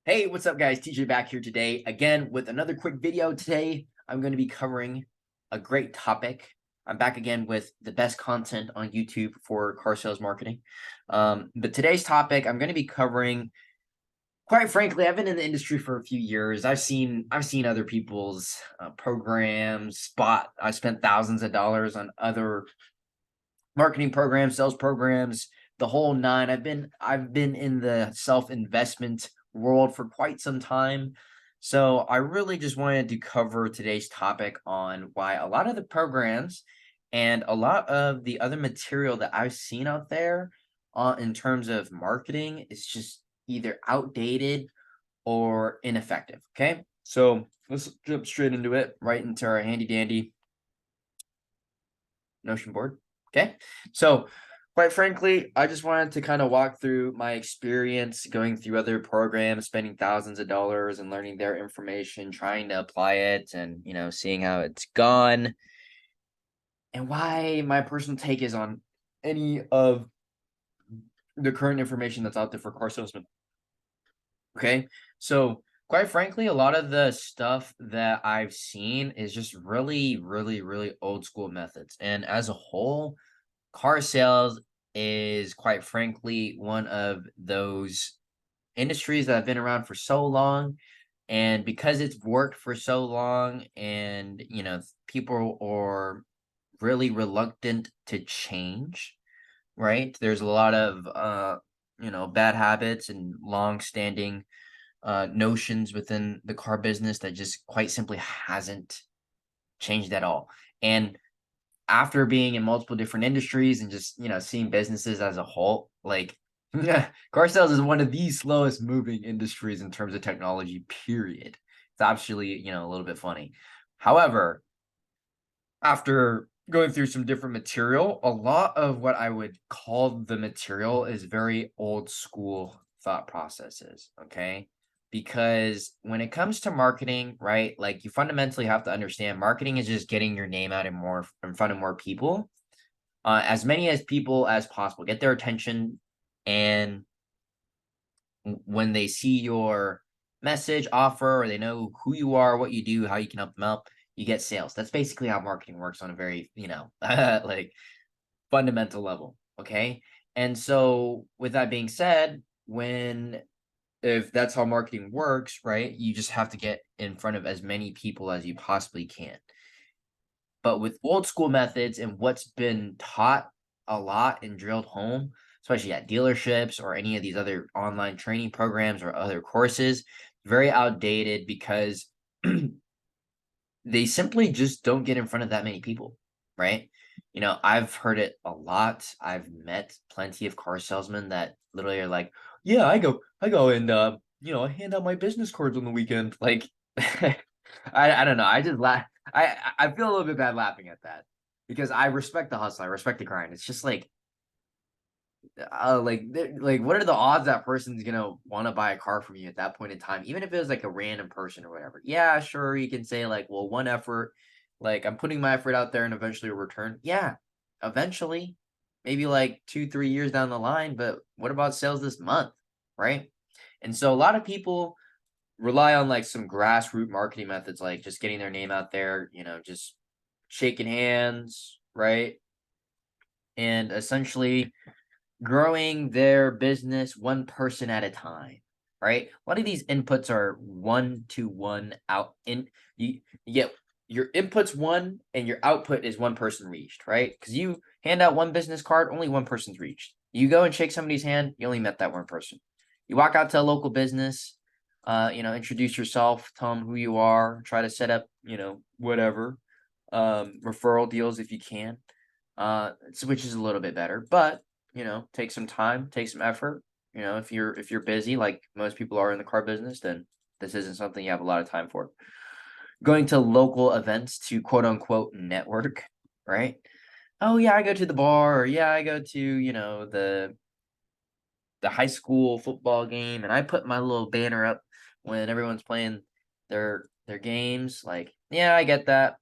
Hey, what's up, guys? TJ back here today again with another quick video. Today, I'm going to be covering a great topic. I'm back again with the best content on YouTube for car sales marketing. But today's topic, I'm going to be covering. Quite frankly, I've been in the industry for a few years. I've seen other people's programs. I spent thousands of dollars on other marketing programs, sales programs, the whole nine. I've been in the self-investment world for quite some time. So I really just wanted to cover today's topic on why a lot of the programs and a lot of the other material that I've seen out there in terms of marketing is just either outdated or ineffective. Okay. So let's jump straight into it, right into our handy dandy Notion board. Okay. So, quite frankly, I just wanted to kind of walk through my experience going through other programs, spending thousands of dollars and learning their information, trying to apply it and, seeing how it's gone and why my personal take is on any of the current information that's out there for car salesmen. Okay. So, quite frankly, a lot of the stuff that I've seen is just really, really, really old school methods. And as a whole, car sales is quite frankly one of those industries that have been around for so long. And because it's worked for so long and, people are really reluctant to change, right? There's a lot of, bad habits and long standing notions within the car business that just quite simply hasn't changed at all. And after being in multiple different industries and just, seeing businesses as a whole, like car sales is one of the slowest moving industries in terms of technology, period. It's actually, a little bit funny. However, after going through some different material, a lot of what I would call the material is very old school thought processes. Okay. Because when it comes to marketing, right, like you fundamentally have to understand marketing is just getting your name out in front of more people, as many as people as possible, get their attention. And when they see your message, offer, or they know who you are, what you do, how you can help them out, you get sales. That's basically how marketing works on a very, like fundamental level. Okay. And so, with that being said, if that's how marketing works, right, you just have to get in front of as many people as you possibly can. But with old school methods and what's been taught a lot and drilled home, especially at dealerships or any of these other online training programs or other courses, very outdated because they simply just don't get in front of that many people, right? I've heard it a lot. I've met plenty of car salesmen that literally are like, "Yeah, I go and I hand out my business cards on the weekend." Like, I don't know. I just laugh. I feel a little bit bad laughing at that because I respect the hustle. I respect the grind. It's just like what are the odds that person's gonna want to buy a car from you at that point in time, even if it was like a random person or whatever? Yeah, sure, you can say like, well, one effort, like I'm putting my effort out there and eventually a return. Yeah, eventually, maybe like 2 3 years down the line. But what about sales this month, right? And so a lot of people rely on like some grassroots marketing methods, like just getting their name out there, just shaking hands, right? And essentially growing their business one person at a time, right? A lot of these inputs are one to one out in you get your inputs one and your output is one person reached, right? Because you hand out one business card, only one person's reached. You go and shake somebody's hand, you only met that one person. You walk out to a local business, introduce yourself, tell them who you are, try to set up, whatever, referral deals if you can, which is a little bit better, but take some time, take some effort. If you're busy like most people are in the car business, then this isn't something you have a lot of time for. Going to local events to quote unquote network, right? Oh yeah, I go to the bar, or yeah, I go to, the high school football game and I put my little banner up when everyone's playing their games. Like, yeah, I get that.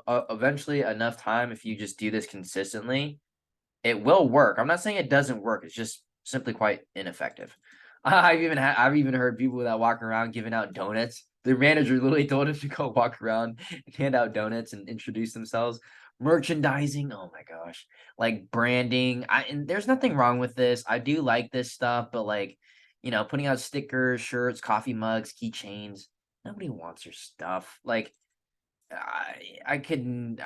Eventually enough time, if you just do this consistently, it will work. I'm not saying it doesn't work. It's just simply quite ineffective. I've even heard people that walk around giving out donuts. The manager literally told him to go walk around and hand out donuts and introduce themselves. Merchandising, oh my gosh, like branding. And there's nothing wrong with this. I do like this stuff, but like, putting out stickers, shirts, coffee mugs, keychains. Nobody wants your stuff. Like, I couldn't.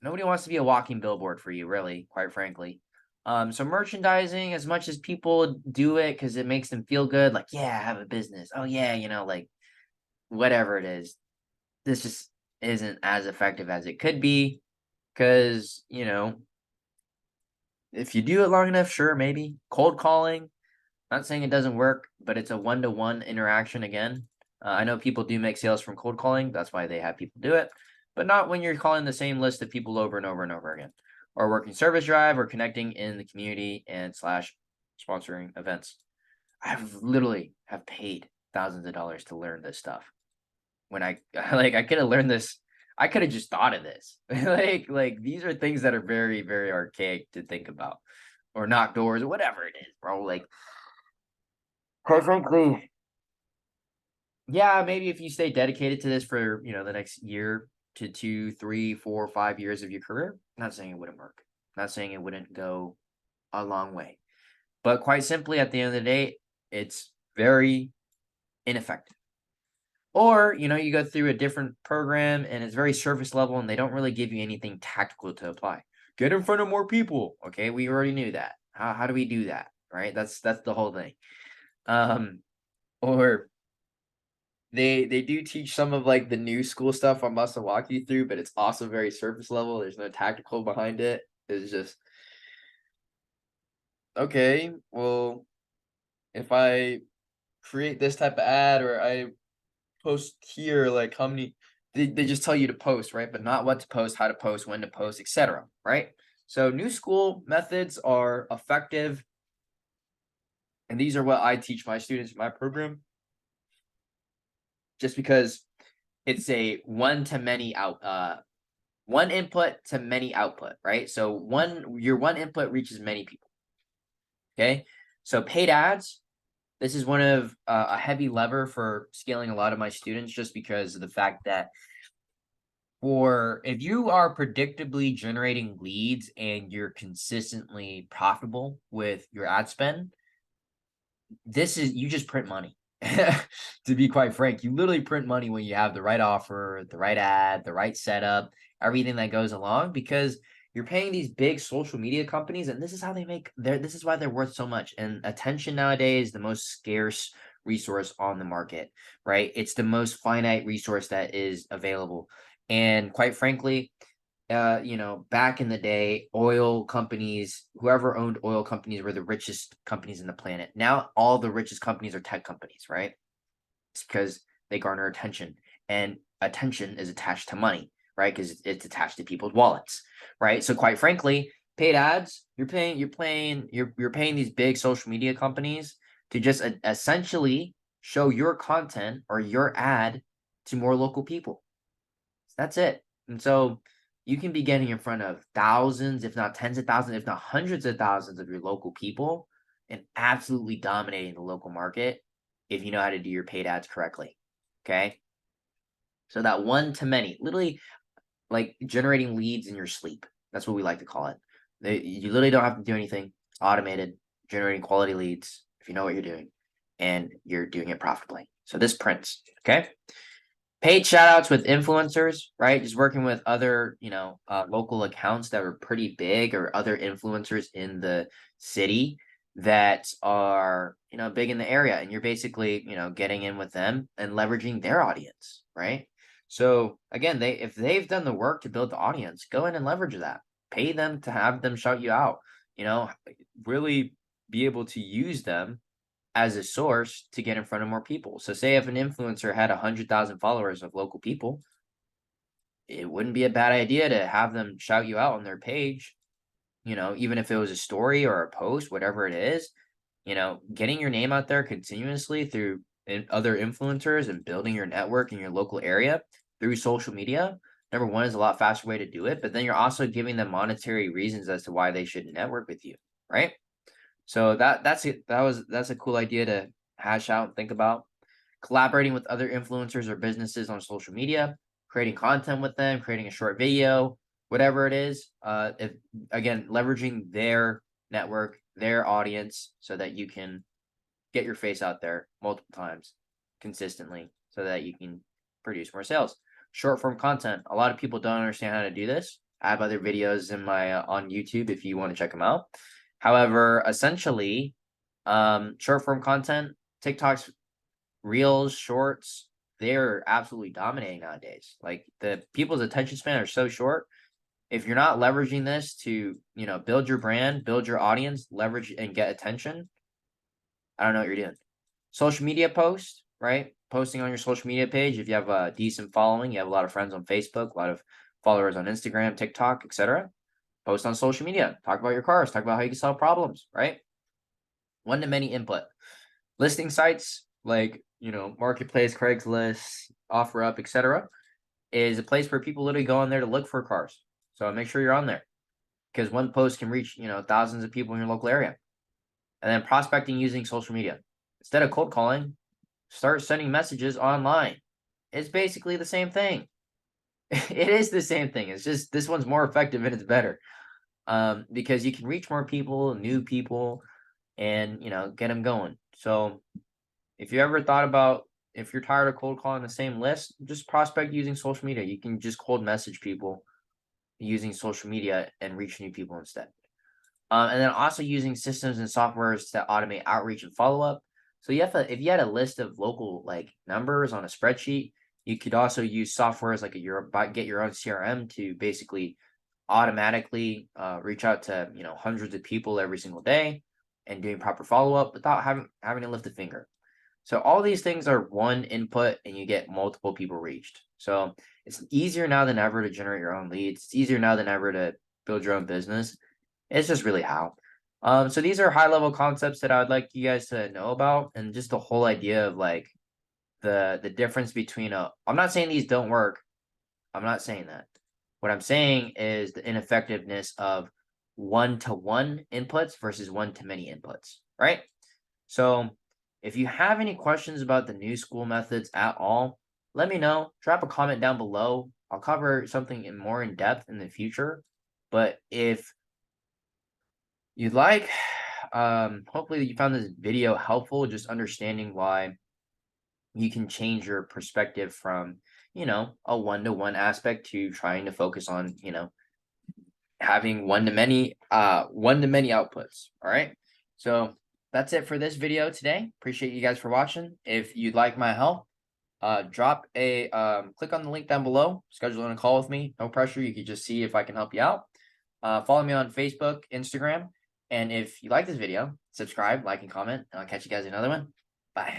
Nobody wants to be a walking billboard for you, really, quite frankly. So merchandising, as much as people do it because it makes them feel good, like, yeah, I have a business. Oh yeah, like whatever it is, this just isn't as effective as it could be. Because, if you do it long enough, sure, maybe. Cold calling, not saying it doesn't work, but it's a one-to-one interaction again. I know people do make sales from cold calling. That's why they have people do it, but not when you're calling the same list of people over and over and over again, or working service drive, or connecting in the community and slash sponsoring events. I've literally have paid thousands of dollars to learn this stuff. When I like, I could have learned this. I could have just thought of this. Like these are things that are very, very archaic to think about, or knock doors, or whatever it is, bro. Like, quite frankly, yeah, maybe if you stay dedicated to this for, the next year to 2, 3, 4, 5 years of your career, not saying it wouldn't work. Not saying it wouldn't go a long way. But quite simply, at the end of the day, it's very ineffective. Or, you go through a different program and it's very surface level and they don't really give you anything tactical to apply. Get in front of more people. Okay, we already knew that. How do we do that? Right? That's the whole thing. Or they do teach some of like the new school stuff I'm about to walk you through, but it's also very surface level. There's no tactical behind it. It's just, okay, well, if I create this type of ad or I post here, like how many they just tell you to post, right? But not what to post, how to post, when to post, etc. Right? So new school methods are effective, and these are what I teach my students in my program, just because it's a one to many one input to many output, right? So your one input reaches many people. Okay. So paid ads, this is one of a heavy lever for scaling a lot of my students, just because of the fact that if you are predictably generating leads and you're consistently profitable with your ad spend, you just print money. To be quite frank, you literally print money when you have the right offer, the right ad, the right setup, everything that goes along, because you're paying these big social media companies, and this is how this is why they're worth so much. And attention nowadays is the most scarce resource on the market, right? It's the most finite resource that is available. And quite frankly, back in the day, oil companies, whoever owned oil companies were the richest companies in the planet. Now, all the richest companies are tech companies, right? It's because they garner attention, and attention is attached to money, right? Because it's attached to people's wallets, right? So, quite frankly, paid ads, you're paying these big social media companies to just essentially show your content or your ad to more local people. That's it. And so you can be getting in front of thousands, if not tens of thousands, if not hundreds of thousands of your local people, and absolutely dominating the local market if you know how to do your paid ads correctly. Okay. So that one to many, literally like generating leads in your sleep. That's what we like to call it. You literally don't have to do anything. It's automated, generating quality leads if you know what you're doing and you're doing it profitably. So this prints. Okay. Paid shout outs with influencers, right? Just working with other, local accounts that were pretty big, or other influencers in the city that are, big in the area. And you're basically, getting in with them and leveraging their audience, right? So again, if they've done the work to build the audience, go in and leverage that. Pay them to have them shout you out, really be able to use them as a source to get in front of more people. So say if an influencer had 100,000 followers of local people, it wouldn't be a bad idea to have them shout you out on their page, even if it was a story or a post, whatever it is, getting your name out there continuously through other influencers and building your network in your local area through social media. Number one, is a lot faster way to do it, but then you're also giving them monetary reasons as to why they should network with you, right? So that's it. That's a cool idea to hash out and think about. Collaborating with other influencers or businesses on social media, creating content with them, creating a short video, whatever it is. If again, leveraging their network, their audience, so that you can get your face out there multiple times consistently, so that you can produce more sales. Short form content. A lot of people don't understand how to do this. I have other videos in my on YouTube if you want to check them out. However, essentially, short form content, TikTok's reels, shorts, they're absolutely dominating nowadays. Like the people's attention span are so short. If you're not leveraging this to, build your brand, build your audience, leverage and get attention, I don't know what you're doing. Social media post, right? Posting on your social media page. If you have a decent following, you have a lot of friends on Facebook, a lot of followers on Instagram, TikTok, etc. Post on social media. Talk about your cars. Talk about how you can solve problems, right? One to many input. Listing sites like, Marketplace, Craigslist, OfferUp, etc. is a place where people literally go on there to look for cars. So make sure you're on there because one post can reach, thousands of people in your local area. And then prospecting using social media. Instead of cold calling, start sending messages online. It's basically the same thing. It is the same thing. It's just this one's more effective and it's better. Because you can reach more people, new people, and get them going. So if you ever thought about, if you're tired of cold calling the same list, just prospect using social media. You can just cold message people using social media and reach new people instead. And then also using systems and softwares to automate outreach and follow up. So if you had a list of local like numbers on a spreadsheet, you could also use softwares like get your own CRM to basically automatically reach out to hundreds of people every single day and doing proper follow up without having to lift a finger. So all these things are one input and you get multiple people reached. So it's easier now than ever to generate your own leads. It's easier now than ever to build your own business. It's just really how. So these are high level concepts that I would like you guys to know about, and just the whole idea of like the difference between I'm not saying these don't work. I'm not saying that. What I'm saying is the ineffectiveness of one-to-one inputs versus one-to-many inputs, right? So if you have any questions about the new school methods at all, let me know. Drop a comment down below. I'll cover something more in depth in the future. But if you'd like, hopefully you found this video helpful, just understanding why you can change your perspective from, a one-to-one aspect to trying to focus on, having one-to-many outputs. All right. So that's it for this video today. Appreciate you guys for watching. If you'd like my help, drop a click on the link down below, schedule a call with me. No pressure. You can just see if I can help you out. Follow me on Facebook, Instagram. And if you like this video, subscribe, like, and comment. And I'll catch you guys in another one.